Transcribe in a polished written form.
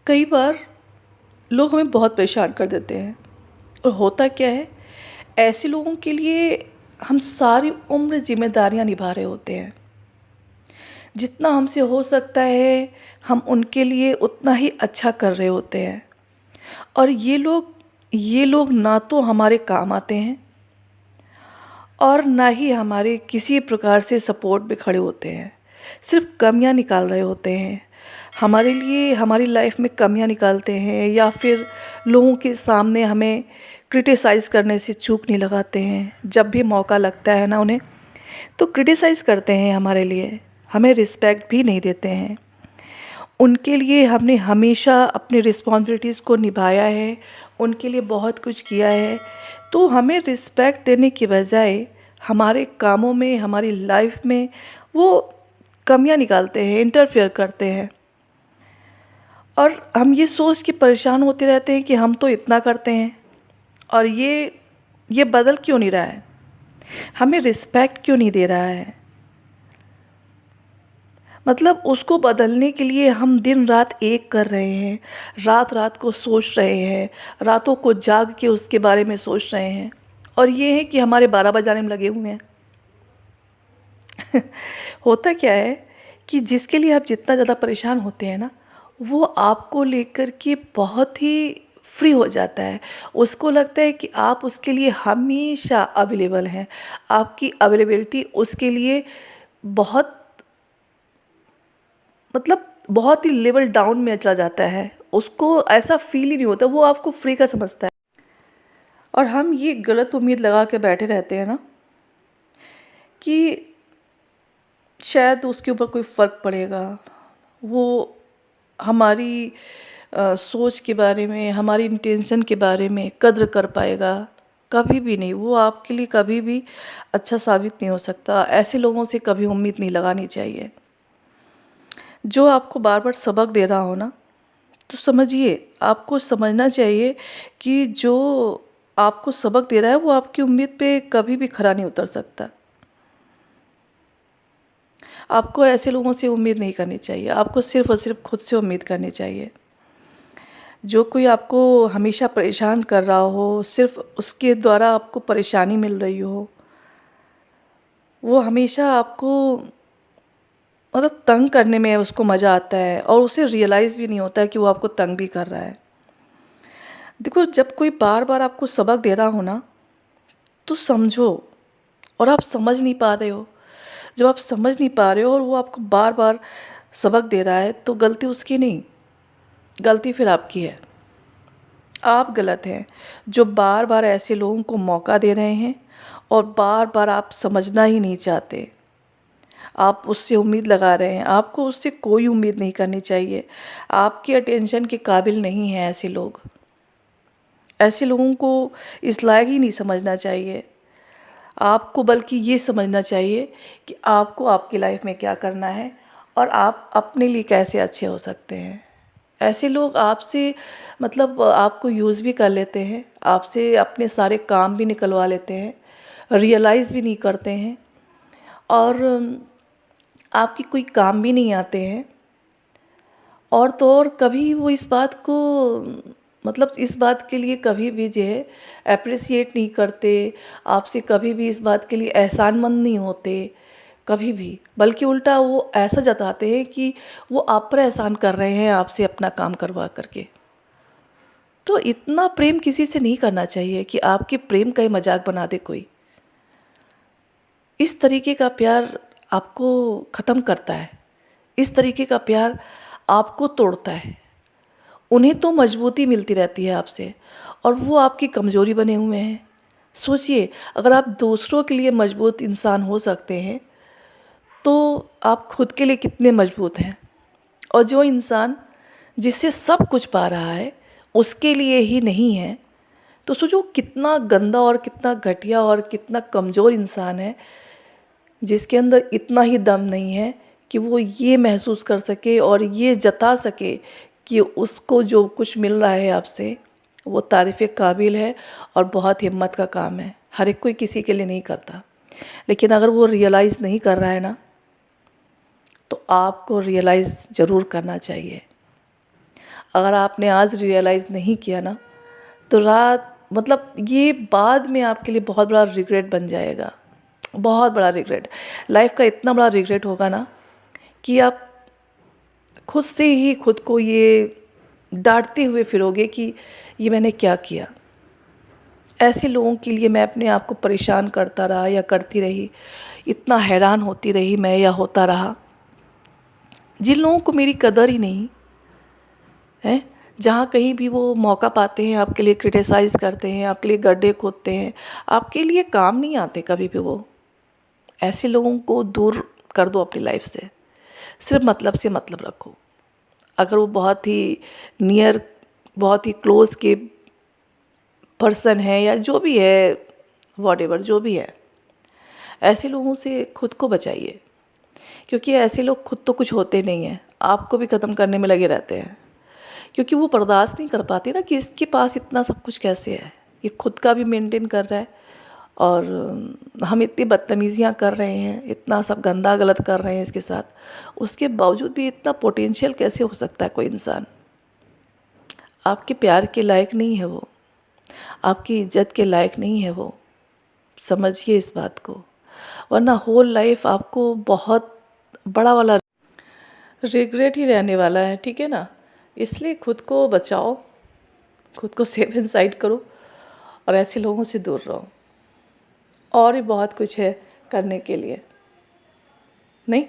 कई बार लोग हमें बहुत परेशान कर देते हैं। और होता क्या है, ऐसे लोगों के लिए हम सारी उम्र जिम्मेदारियां निभा रहे होते हैं। जितना हमसे हो सकता है हम उनके लिए उतना ही अच्छा कर रहे होते हैं। और ये लोग ना तो हमारे काम आते हैं और ना ही हमारे किसी प्रकार से सपोर्ट में खड़े होते हैं। सिर्फ कमियां निकाल रहे होते हैं, हमारे लिए हमारी लाइफ में कमियां निकालते हैं, या फिर लोगों के सामने हमें क्रिटिसाइज़ करने से चूक नहीं लगाते हैं। जब भी मौका लगता है ना उन्हें, तो क्रिटिसाइज़ करते हैं हमारे लिए, हमें रिस्पेक्ट भी नहीं देते हैं। उनके लिए हमने हमेशा अपनी रिस्पॉन्सिबिलिटीज़ को निभाया है, उनके लिए बहुत कुछ किया है। तो हमें रिस्पेक्ट देने की बजाय हमारे कामों में, हमारी लाइफ में वो कमियां निकालते हैं, इंटरफेयर करते हैं। और हम ये सोच के परेशान होते रहते हैं कि हम तो इतना करते हैं और ये बदल क्यों नहीं रहा है, हमें रिस्पेक्ट क्यों नहीं दे रहा है। मतलब उसको बदलने के लिए हम दिन रात एक कर रहे हैं, रात रात को सोच रहे हैं, रातों को जाग के उसके बारे में सोच रहे हैं। और ये है कि हमारे 12 बजाने में लगे हुए हैं। होता क्या है कि जिसके लिए आप जितना ज़्यादा परेशान होते हैं ना, वो आपको लेकर के बहुत ही फ्री हो जाता है। उसको लगता है कि आप उसके लिए हमेशा अवेलेबल हैं। आपकी अवेलेबिलिटी उसके लिए बहुत, मतलब बहुत ही लेवल डाउन में चला जाता है। उसको ऐसा फील ही नहीं होता, वो आपको फ्री का समझता है। और हम ये गलत उम्मीद लगा के बैठे रहते हैं ना कि शायद उसके ऊपर कोई फ़र्क पड़ेगा, वो हमारी सोच के बारे में, हमारी इंटेंशन के बारे में कद्र कर पाएगा। कभी भी नहीं, वो आपके लिए कभी भी अच्छा साबित नहीं हो सकता। ऐसे लोगों से कभी उम्मीद नहीं लगानी चाहिए। जो आपको बार बार सबक दे रहा हो ना, तो समझिए, आपको समझना चाहिए कि जो आपको सबक दे रहा है वो आपकी उम्मीद पे कभी भी खरा नहीं उतर सकता। आपको ऐसे लोगों से उम्मीद नहीं करनी चाहिए, आपको सिर्फ़ और सिर्फ खुद से उम्मीद करनी चाहिए। जो कोई आपको हमेशा परेशान कर रहा हो, सिर्फ़ उसके द्वारा आपको परेशानी मिल रही हो, वो हमेशा आपको, मतलब तंग करने में उसको मज़ा आता है और उसे रियलाइज़ भी नहीं होता है कि वो आपको तंग भी कर रहा है। देखो, जब कोई बार-बार आपको सबक दे रहा हो ना, तो समझो। और आप समझ नहीं पा रहे हो, जब आप समझ नहीं पा रहे हो और वो आपको बार-बार सबक दे रहा है, तो गलती उसकी नहीं, गलती फिर आपकी है। आप गलत हैं, जो बार-बार ऐसे लोगों को मौका दे रहे हैं और बार-बार आप समझना ही नहीं चाहते। आप उससे उम्मीद लगा रहे हैं, आपको उससे कोई उम्मीद नहीं करनी चाहिए। आपके अटेंशन के काबिल नहीं हैं ऐसे लोग। ऐसे लोगों को इस लायक ही नहीं समझना चाहिए। आपको बल्कि ये समझना चाहिए कि आपको आपकी लाइफ में क्या करना है और आप अपने लिए कैसे अच्छे हो सकते हैं। ऐसे लोग आपसे, मतलब आपको यूज़ भी कर लेते हैं, आपसे अपने सारे काम भी निकलवा लेते हैं, रियलाइज़ भी नहीं करते हैं और आपकी कोई काम भी नहीं आते हैं। और तो और कभी वो इस बात को, मतलब इस बात के लिए कभी भी जो है एप्रिसिएट नहीं करते, आपसे कभी भी इस बात के लिए एहसानमंद नहीं होते, कभी भी। बल्कि उल्टा वो ऐसा जताते हैं कि वो आप पर एहसान कर रहे हैं आपसे अपना काम करवा करके। तो इतना प्रेम किसी से नहीं करना चाहिए कि आपके प्रेम का ही मजाक बना दे कोई। इस तरीके का प्यार आपको ख़त्म करता है, इस तरीके का प्यार आपको तोड़ता है। उन्हें तो मजबूती मिलती रहती है आपसे और वो आपकी कमज़ोरी बने हुए हैं। सोचिए, अगर आप दूसरों के लिए मजबूत इंसान हो सकते हैं, तो आप खुद के लिए कितने मजबूत हैं। और जो इंसान जिससे सब कुछ पा रहा है, उसके लिए ही नहीं है, तो सोचो कितना गंदा और कितना घटिया और कितना कमज़ोर इंसान है, जिसके अंदर इतना ही दम नहीं है कि वो ये महसूस कर सके और ये जता सके कि उसको जो कुछ मिल रहा है आपसे, वो तारीफ़ के काबिल है और बहुत हिम्मत का काम है। हर एक कोई किसी के लिए नहीं करता, लेकिन अगर वो रियलाइज़ नहीं कर रहा है ना, तो आपको रियलाइज़ ज़रूर करना चाहिए। अगर आपने आज रियलाइज़ नहीं किया ना, तो रात मतलब ये बाद में आपके लिए बहुत बड़ा रिग्रेट बन जाएगा, बहुत बड़ा रिग्रेट। लाइफ़ का इतना बड़ा रिग्रेट होगा ना कि आप खुद से ही खुद को ये डाँटते हुए फिरोगे कि ये मैंने क्या किया। ऐसे लोगों के लिए मैं अपने आप को परेशान करता रहा या करती रही, इतना हैरान होती रही मैं या होता रहा। जिन लोगों को मेरी कदर ही नहीं है, जहाँ कहीं भी वो मौका पाते हैं आपके लिए क्रिटिसाइज़ करते हैं, आपके लिए गड्ढे खोदते हैं, आपके लिए काम नहीं आते कभी भी वो। ऐसे लोगों को दूर कर दो अपनी लाइफ से। सिर्फ मतलब से मतलब रखो। अगर वो बहुत ही नियर, बहुत ही क्लोज़ के पर्सन है या जो भी है, व्हाटएवर जो भी है, ऐसे लोगों से खुद को बचाइए। क्योंकि ऐसे लोग खुद तो कुछ होते नहीं हैं, आपको भी ख़त्म करने में लगे रहते हैं। क्योंकि वो बर्दाश्त नहीं कर पाते ना कि इसके पास इतना सब कुछ कैसे है। ये खुद का भी मेंटेन कर रहा है और हम इतनी बदतमीज़ियाँ कर रहे हैं, इतना सब गंदा गलत कर रहे हैं इसके साथ, उसके बावजूद भी इतना पोटेंशियल कैसे हो सकता है कोई इंसान। आपके प्यार के लायक नहीं है वो, आपकी इज़्ज़त के लायक नहीं है वो। समझिए इस बात को, वरना होल लाइफ आपको बहुत बड़ा वाला रिग्रेट ही रहने वाला है, ठीक है ना। इसलिए खुद को बचाओ, खुद को सेफ एंड साइड करो और ऐसे लोगों से दूर रहो। और भी बहुत कुछ है करने के लिए, नहीं।